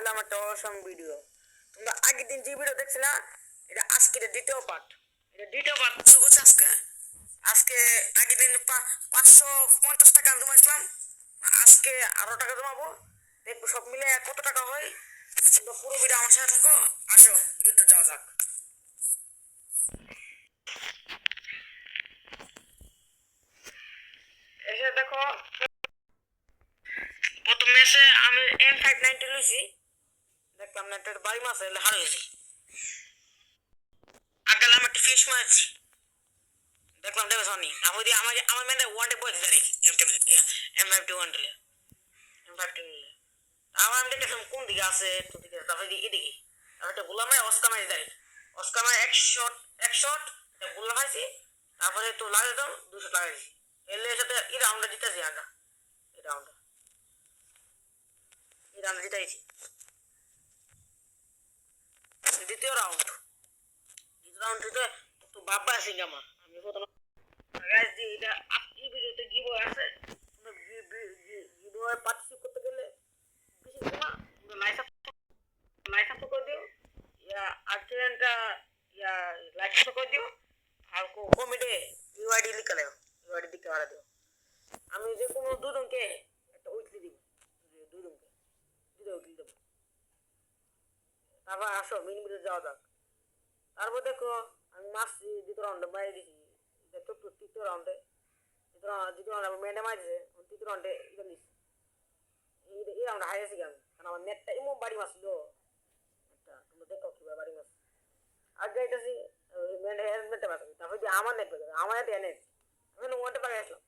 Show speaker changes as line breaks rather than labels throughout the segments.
এলাম একটা অসম ভিডিও। তোমরা আগের দিন যে ভিডিও দেখছিলা এটা আজকের দ্বিতীয় পার্ট। এটা দ্বিতীয় পার্ট শুরু করছে আজকে। আজকে আগের দিন 550 টাকা আমি জমাইছিলাম, আজকে আরো টাকা জমাবো। দেখবো সব মিলে কত টাকা হয়। তোমরা পুরো ভিডিও আমার সাথে থাকো। আসো ভিডিওতে যাওয়া যাক। এসে দেখো, প্রথম ম্যাচে আমি M590 লইছি। দেখলাম না একটা বাড়ি মাছ হারিয়েছি। আগালে আমি একটা ফিশ মারছি, দেখলাম দেখো সনি আমি আমার আমার মেয়েদের ওয়ানডে বই দিতে রেখি M51 আমার আমি দেখতেছিলাম কোন দিকে আছে, তারপরে এদিকে তারপর একটা গোলামায় অস্কার মারি দেয়। অস্কার মারি এক শট গোলা খাইছি। তারপরে তো লাগে দাও 200 লাগাইছি। এলে সাথে এই রাউন্ডটা জিতেছি। আগে এই রাউন্ডটা জিতাইছি। দ্বিতীয় রাউন্ডে একটু বাবা আছে আমার। আমি প্রথম এটা এই ভিডিওতে গিভওয়ে আছে। তোমরা গিভওয়ে পার্টিসিপেট করতে গেলে বেশি না, তোমরা লাইক সাবস্ক্রাইব করে দিও, ইয়া আর্জেন্টটা ইয়া লাইক সাবস্ক্রাইব করে দিও, আর কমেন্টে ইউআইডি লিখে দাও, ইউআইডি দিকে বাড়া দিও। আমি যে কোনো দুজনকে একটা উইকলি দিব, দুজনকে দুটো উইকলি দেবো। তারপর আসো মিনিমিটে যাওয়া যাক। তারপর দেখো আমি মারছি দ্বিতীয় রাউন্ডে মারি দিছি। তৃতীয় রাউন্ডে দ্বিতীয় রাউন্ডে মেয়েটা মারি দিছে। তৃতীয় রাউন্ডে এটা নিচ্ছি। এই রাউন্ডে হারিয়েছি আমি, কারণ আমার নেটটা এমন বাড়ি মারছিল একটা। তোমরা দেখো কিভাবে বাড়ি মারছি। আগে এটাছি নেটটা মারছি। তারপর যে আমার নেট বেঁচে আমার নেট নেট আমি ওয়ানটা পারে আসলাম।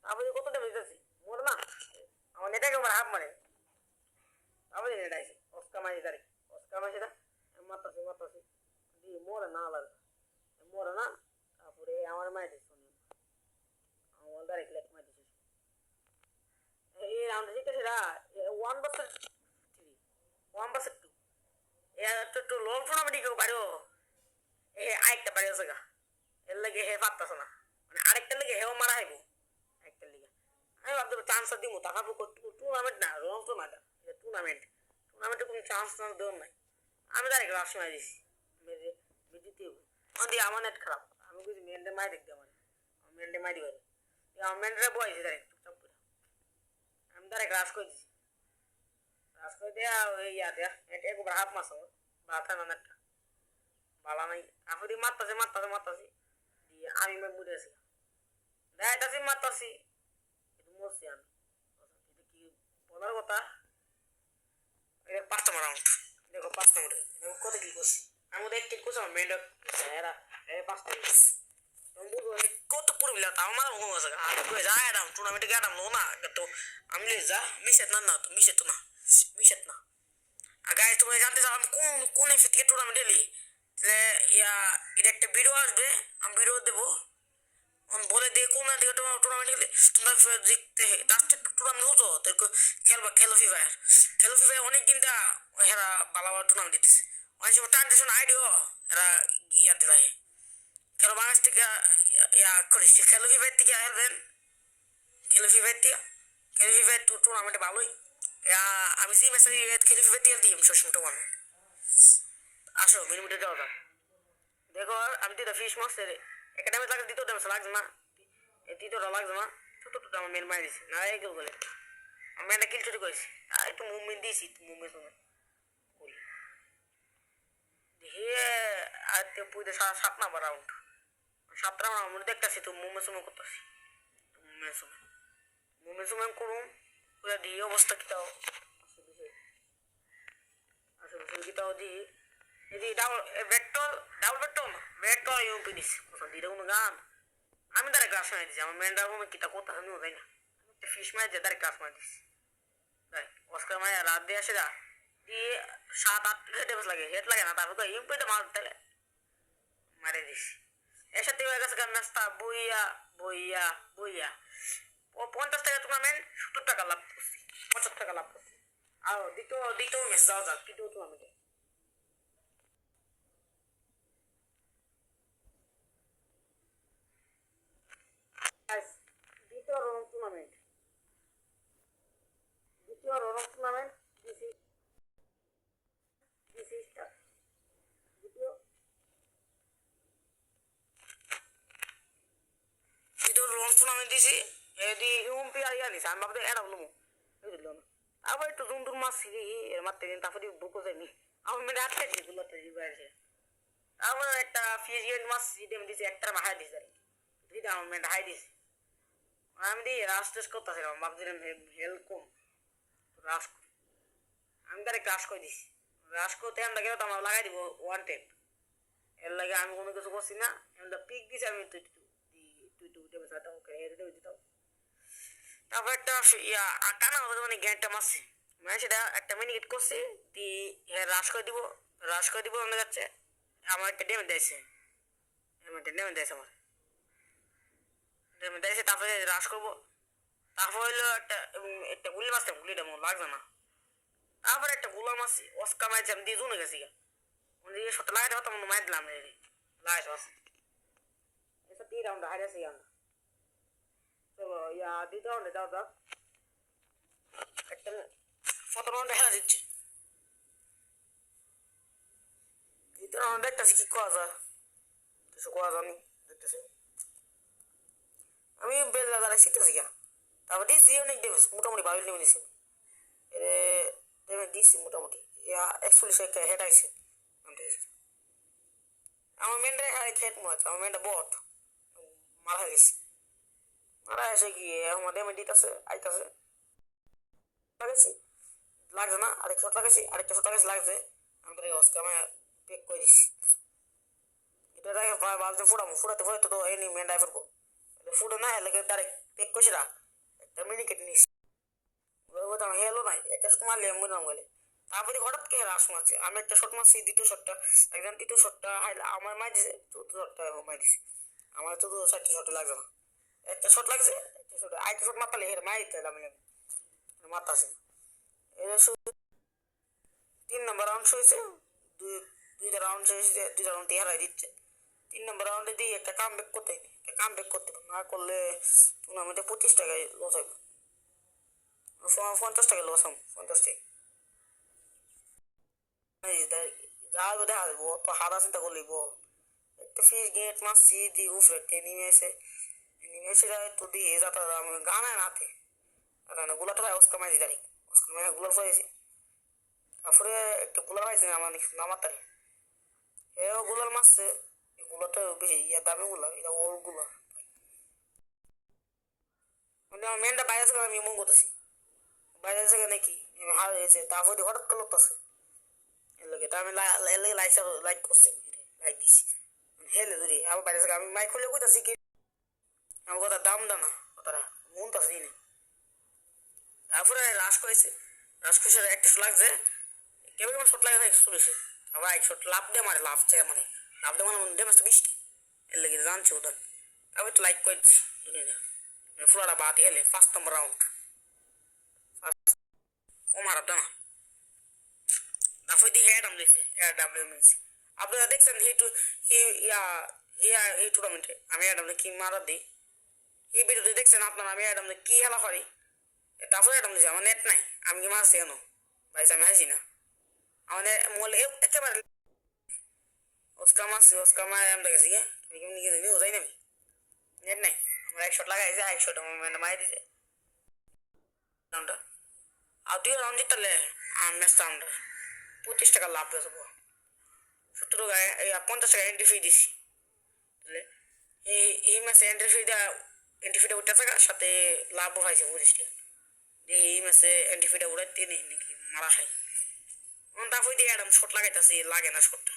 তারপরে কত টাকা বেঁচেছি মোর না, আমার নেটাকে আমার হাফ মারে। তারপরে নেট আইছে অস্কার মারি দাঁড়ি, অস্কার মারি সেটা মারতাছি দিয়ে মোরে না লাগে, মোরে না। তারপরে আমার মারি দিচ্ছে আমার ডাইরেক্ট লেট মারি দিচ্ছে। এই রাউন্ডে জিতেছে না 1 বছর 2 একটু লোন টুর্নামেন্ট কেউ পারো। আরেকটা পারি আছে গা, এর লাগে হে পারতাছে না, মানে আরেকটার লাগে হেও মারা হাইব একটার লিগে। আমি ভাবতে চান্স দিব তারপর টুর্নামেন্ট না, রং তো না, টুর্নামেন্টে কোনো চান্স দেওয়ার নাই। আমি ডাইরেক্ট রাশ মারি দিছি, জিতে দিয়ে আমার নেট খারাপ। আমি বুঝি মেনডে মারি দেখতে আমার মেনডে মারি দিবে, আমার মেনডে বয়েছি ডাইরেক্ট চুপচাপ করে। আমি ডাইরেক্ট রাশ করে দিছি, রাশ করে দেয়া ওই ইয়া দেয়া একবার হাফ মাস বাতা না নেটটা বালা নাই। আমি দিয়ে মারতাছি দিয়ে আমি বুঝে আছি দেখাইতাছি মারতাছি, কিন্তু মরছি আমি। এটা কি বলার কথা। 5 নম্বর রাউন্ড দেখো, 5 নম্বরে কত কিল করছি। আমি ওদের 1 কিল করছি, আমার মেয়েটা এরা 5 কিল। তুমি বুঝবো কত পুরো মিলা তাও আমার ঘুম আছে। আমি কই যা এরাম টুর্নামেন্টে গেলাম না তো আমি যা মিশেত না তো মিশেত না। আর গাইস তোমরা জানতে চাও আমি কোন এফ থেকে টুর্নামেন্ট এলি, তাহলে এটা একটা ভিডিও আসবে, আমি ভিডিও দেবো বলে দিয়ে কোন দিকে টুর্নামেন্ট গেলে তোমরা দেখতে লাস্টের টুর্নামেন্ট হতো তো খেলো ফ্রি ফায়ার অনেক দিন হেরা ভালো টুর্নামেন্ট দিতেছে। অনেক সময় ট্রানজেকশন আইডিও এরা ইয়া দিতে খেলো বাংলাদেশ থেকে করিস খেলো ফ্রি ফায়ার থেকে খেলবেন, খেলো ফ্রি ফায়ার টুর্নামেন্টে ভালোই। আমি যে ম্যাচে খেলো ফ্রি ফায়ার দিয়ে দিই সবসময় টুর্নামেন্ট। আসো মিনিমিটে যাওয়া যাক। দেখো আমি তো ফিশ মারছে রে, একটা ড্যামেজ লাগে, দ্বিতীয় ড্যামেজ লাগছে না, তৃতীয়টা লাগছে না, চতুর্থটা আমার মেন মারি দিছি না এগুলো বলে আমি একটা কিল চুরি করেছি। আর একটু মুভমেন্ট দিয়েছি, মুভমেন্ট করি দেখি আর পুজো 7 নম্বর রাউন্ড 7 রাউন্ড দেখতেছি তো মুভমেন্ট করতেছি। মুভমেন্ট করুন পুরো দিয়ে অবস্থা কি তাও আসলে কি তাও দিই যদি ডাবল ভেক্টর ইউপি দিছি দিলে কোনো গান। আমি তারা ক্লাস মারি দিছি, আমার মেন ডাবল কিতা কথা আমিও যাই না, একটা ফিশ মারি দিয়ে তারা ক্লাস মারি দিছি। অস্কার মারি রাত দিয়ে আসে দিয়ে 7-8 ড্যামেজ লাগে, হেড লাগে না, তারপর তো ইউপিতে মার তাহলে মারি দিছি। এর সাথে হয়ে গেছে ম্যাচটা বইয়া 50 টাকা টুর্নামেন্ট 70 টাকা লাভ করছি, 50 টাকা লাভ করছি। আর দ্বিতীয় ম্যাচ যাওয়া যাক, তৃতীয় টুর্নামেন্টে। দ্বিতীয় রং টুর্নামেন্ট দিছি দিছি এদি উম্পি আর ইয়া নিছে আমি ভাবতে এটা বলবো বুঝলো না আবার একটু জুম টুম মারছি এর মারতে দিন তারপরে বুকো যায়নি আমার মেয়ে আটকে দিছি গুলোতে বাইরে আবার একটা ফিজিয়ান মারছি দেম দিছি একটা হাই দিছে দিদা আমার মেয়ে হাই দিছে আমি দিয়ে রাস্টেস করতেছিলাম ভাবছিলাম হেল কম রাস আমি তার ক্রাশ করে দিছি রাস করতে আমরা গেলে তো আমার লাগাই দিব ওয়ান্টেড এর লাগে আমি কোনো কিছু করছি না এমন পিক দিছি আমি তুই তুই দেবে সাথে ওকে হেরে দেবে দিতাম তারপর একটা ইয়া কানা মানে গ্যাংটা মারছি মানে সেটা একটা মিনিট করছি দি রাস করে দিব মনে যাচ্ছে আমার একটা ডেমে দিয়েছে ডেমে দিয়েছে আমার ডেমে দিয়েছে তারপরে রাস করবো তারপর হইলো একটা গুলি মারতাম গুলিটা মনে লাগবে না তারপরে একটা গুলা মারছি অস্কা মারছি আমি দিয়ে জুনে গেছি দিয়ে শট লাগাইতে পারতাম মার দিলাম লাগাইতে পারছি এসব 3 রাউন্ড হারিয়েছি আমরা চলো ইয়া দ্বিতীয় রাউন্ডে যাও যাক একটা 17 রাউন্ডে হেরা দিচ্ছে দ্বিতীয় রাউন্ডে দেখতেছি কি করা যায় কিছু করা জানি দেখতেছি আমি বেলা দাঁড়াই শিখতেছি গা তারপর দিয়েছি অনেক ডেমেজ মোটামুটি ভালো ডেমেজ দিয়েছি ডেমেজ দিয়েছি মোটামুটি ইয়া 41 হেড আইছে আমার মেনটা হেড মনে হচ্ছে আমার মেনটা বট মারা গেছে মারা এসে গিয়ে আমার ডেমেজ দিতেছে আইতেছে লাগাইছি লাগছে না আরেকটা শট লাগাইছি লাগছে আমি তো অস্কামে পেক করে দিচ্ছি এটা দেখে ভাবছি ফুটাতে তো এনি মেনটাই ফেলবো ফুটে না এলাকে ডাইরেক্ট পেক করছি না একটা মিনি কেটে নিস আমি হেলো নাই একটা শট মারলে আমি বললাম গেলে তারপরে হঠাৎ কে রাস মারছে আমি একটা শট মারছি দ্বিতীয় শটটা একদম তৃতীয় শটটা আমার মার দিছে চতুর্থ শটটা মার দিছে আমার তো 4টা শট লাগছে না একটা শট লাগছে একটা শট আরেকটা শট মারতালে হেরে মার দিতে আমি মারতাছি এটা 3 নম্বর রাউন্ড হয়েছে দুইটা রাউন্ড হয়েছে 2টা রাউন্ড হারাই দিচ্ছে 3 নম্বর রাউন্ডে দিয়ে একটা কাম ব্যাক করতে না করলে টুর্নামেন্টে 25 টাকায় লস হবে 50 টাকা লস হবে 50 টাকা যাবে দেখা যাবো তো হারা চিন্তা করলিব একটা ফিস গেট মারছি দি উফরে নেমে সেটা তো দিয়ে যাতা গানা নাতে গুলাটা ভাই ওস্কা মাইছি ডাইরেক্ট ওস্কা মাই গুলার পাইছি তারপরে একটা গুলার পাইছি আমার নামার তারে এও গুলার মারছে এই গুলাটা বেশি ইয়া দামি গুলা এটা ওর গুলা মানে আমার মেনটা বাইরে আছে আমি মন করতেছি বাইরে আছে নাকি হার হয়েছে তারপরে হঠাৎ করে লোকটাছে এর লাগে তা আমি লাইক করছি লাইক দিছি হেলে ধরি আবার বাইরে আমি মাইক খুলে কইতাছি কি আমার কথা দাম দানা কথাটা মন তো আসি না তারপরে রাস করেছে একটা শট লাগছে কেবল আমার শট লাগে চলেছে আবার এক শট লাভ দিয়ে মারে লাভ দিয়ে মানে ডেমেজটা 20 এর লাগে জানছে ওদের আমি তো লাইক করে দিচ্ছি দুনিয়া ফ্লোরা বাদ গেলে 5 নম্বর রাউন্ড ও মারা দানা তারপরে দিয়ে হেডাম দিয়েছে ডাব্লিউএমএস আপনারা দেখছেন এই টুর্নামেন্টে আমি অ্যাডামে কি মারা দিই এই ভিডিওতে দেখছেন আপনারা আমি অ্যাডামে কি খেলা করি তারপরে অ্যাডাম দিয়েছি আমার নেট নাই আমি কি মারছি কেন ভাই আমি হাসি না আমাদের মোল একেবারে ওস্কা মার আমি দেখেছি আমি কেমনি গেছি ও যাই না আমি নেট নাই আমার 1 শট লাগাইছে 1 শট আমার মারি দিছে রাউন্ডটা আর 2 রাউন্ড জিতলে ম্যাচটা আমরা 25 টাকা লাভ পেয়ে যাবো 50 টাকা এন্ট্রি ফি দিছি এই ম্যাচে এন্ট্রি ফিটা উঠে থাকার সাথে লাভও পাইছে 25 টাকা এই ম্যাচে এন্ট্রি ফিটা উড়াইতে নাকি মারা খাই তারপরে দিয়ে অ্যাডাম শট লাগাইতেছি লাগে না শটটা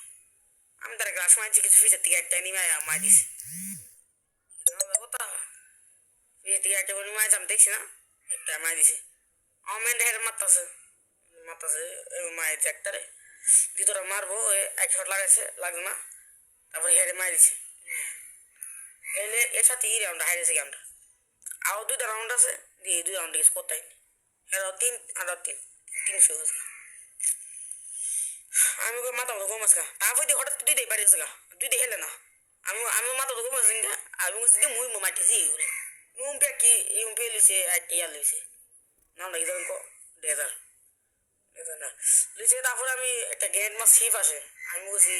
আমি তার গ্রাস মারছি কিছু ফিসের থেকে একটা নিমে মার দিছি কথা ফিসের থেকে একটা করে মারছি আমি দেখছি না একটা মার দিছি আমার মেন হের মারতাছে মায়ের একটারে দ্বিতীয়টা মারবো 1 শট লাগাইছে লাগবে না তারপরে হেরে মার দিছে এর সাথে এই রাউন্ড হারিয়েছে গেমটা আরও 2টা রাউন্ড আছে দিয়ে 2 রাউন্ডে কিছু করতে হয়নি এরাও 300 হয়েছে আমি মাথা মতো কম আছে তারপরে দিয়ে হঠাৎ 2টাই বাড়িয়েছে গা 2টাই হেলে না আমি মাথা তো কম আছে আমি বলছি মুই মাটিছি ইউম্পিয়া লিছে একটা ইয়ার লিছে নামটা কি ধরেন ডেজার না লিছে তারপরে আমি একটা গ্র্যান্ড মাস শিপ আসে আমি বলছি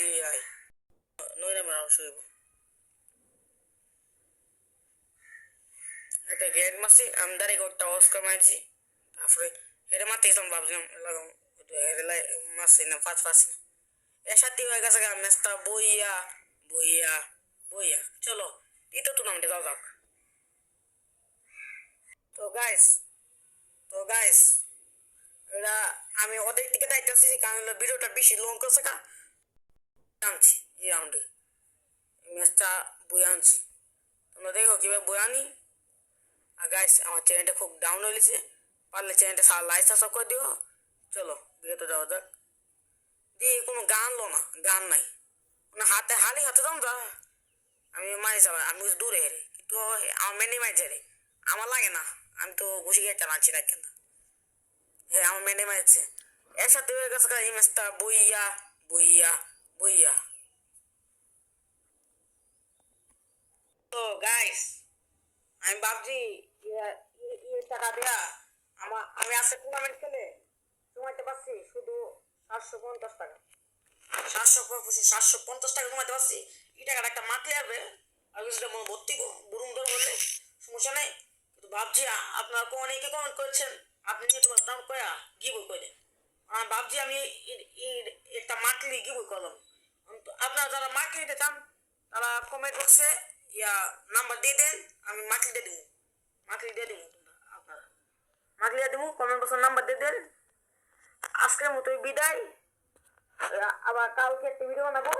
নই নামের অবশ্যই একটা গ্রেড মারছি আমি দাঁড়িয়ে একটা অস্কার মারছি তারপরে এটা মারতে গেছিলাম ভাবছিলাম লাগাম মারছি না পাচ্ছি না এর সাথে হয়ে গেছে ম্যাচটা বইয়া বইয়া বইয়া চলো দ্বিতীয় টুর্নামেন্টে যাও যাক তো গাইস তো গাইস এটা আমি ওদের দিকে দায়িত্ব কারণ ভিডিওটা বেশি লং করছে আনছি এই রাউন্ডে ম্যাচটা বই আনছি তোমরা দেখো কীভাবে বই আনি আর গাইস আমার চ্যানেলটা খুব ডাউন হয়ে গেছে পারলে চ্যানেলটা লাইক সাবস্ক্রাইব করে দিও চলো ভিডিওতে যাওয়া যাক দিয়ে কোনো গান লো না গান নাই কোনো হাতে হাতে দাম যা আমি মারি যাবো আমি দূরে হেরে কিন্তু আমার মেনে মারি রে আমার লাগে না আমি তো ঘুষি গিয়ে চালাচ্ছি না কেন হ্যাঁ আমার মেনে মারছে এর সাথে হয়ে গেছে এই ম্যাচটা বইয়া বইয়া বইয়া তো গাইস আমি ভাবছি টাকা দেয়া আমি আজকে টুর্নামেন্ট খেলে জমাইতে পারছি শুধু 750 টাকা 750 টাকা জমাইতে পারছি এই টাকাটা একটা মাতলে আসবে আর কিছুটা মনে ভর্তি বুরুম ধর বললে সমস্যা নেই কিন্তু ভাবছি আপনারা অনেকে কমেন্ট করেছেন আপনি নিয়ে তোমার দাম কয়া গিবই করে ভাবছি আমি একটা মাকলি গিবই করলাম আপনারা যারা মাকলি নিতে চান তারা কমেন্ট বক্সে ইয়া নাম্বার দিয়ে দেন আমি মাকলি দিয়ে দিব আপনারা মাকলি দিয়ে দিব কমেন্ট বক্সের নাম্বার দিয়ে দেন আজকের মতোই বিদায় আবার কালকে একটা ভিডিও বানাবো